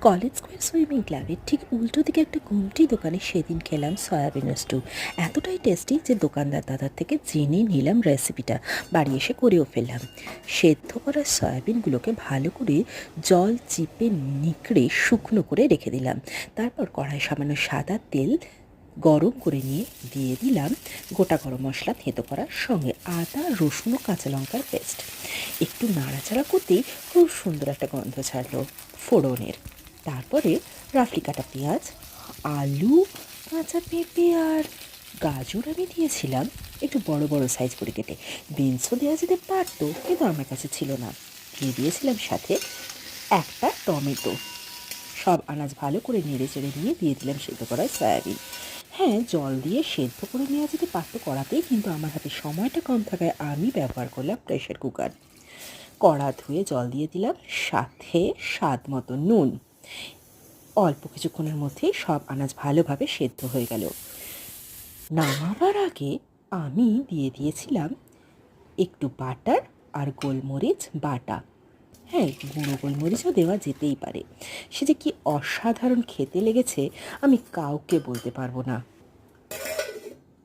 College square swimming ক্লাবের ঠিক উল্টো দিকে একটা গুমটি দোকানে সেদিন খেলাম সয়াবিনের স্টু। এতটাই টেস্টি যে দোকানদার দাদার থেকে জেনে নিলাম রেসিপিটা, বাড়ি এসে করেও ফেললাম। সেদ্ধ করা সয়াবিনগুলোকে ভালো করে জল চিপে নিকড়ে শুকনো করে রেখে দিলাম। তারপর কড়াই সামান্য সাদা তেল গরম করে নিয়ে দিয়ে দিলাম গোটা গরম মশলা থেঁতো করার সঙ্গে আদা রসুন ও কাঁচা লঙ্কার পেস্ট। একটু নাড়াচাড়া করতেই খুব সুন্দর একটা গন্ধ ছাড়লো ফোড়নের। তারপরে রাফলি কাটা পেঁয়াজ, আলু, কাঁচা পেঁপে আর গাজর আমি দিয়েছিলাম একটু বড় বড় সাইজ করে কেটে। বিনসও দেওয়া যেতে পারতো, কিন্তু আমার কাছে ছিল না। দিয়ে দিয়েছিলাম সাথে একটা টমেটো। সব আনাজ ভালো করে নেড়ে চেড়ে নিয়ে দিয়ে দিলাম সেদ্ধ করা সয়াবিন। হ্যাঁ, জল দিয়ে সেদ্ধ করে নেওয়া যেতে পারতো কড়াতেই, কিন্তু আমার হাতে সময়টা কম থাকায় আমি ব্যবহার করলাম প্রেশার কুকার। কড়া ধুয়ে জল দিয়ে দিলাম, সাথে স্বাদ মতো নুন। অল্প কিছুক্ষণের মধ্যেই সব আনাজ ভালোভাবে সেদ্ধ হয়ে গেল। নামাবার আগে আমি দিয়ে দিয়েছিলাম একটু বাটার আর গোলমরিচ বাটা। হ্যাঁ, গুঁড়ো গোলমরিচও দেওয়া যেতেই পারে। সে যে কি অসাধারণ খেতে লেগেছে আমি কাউকে বলতে পারবো না।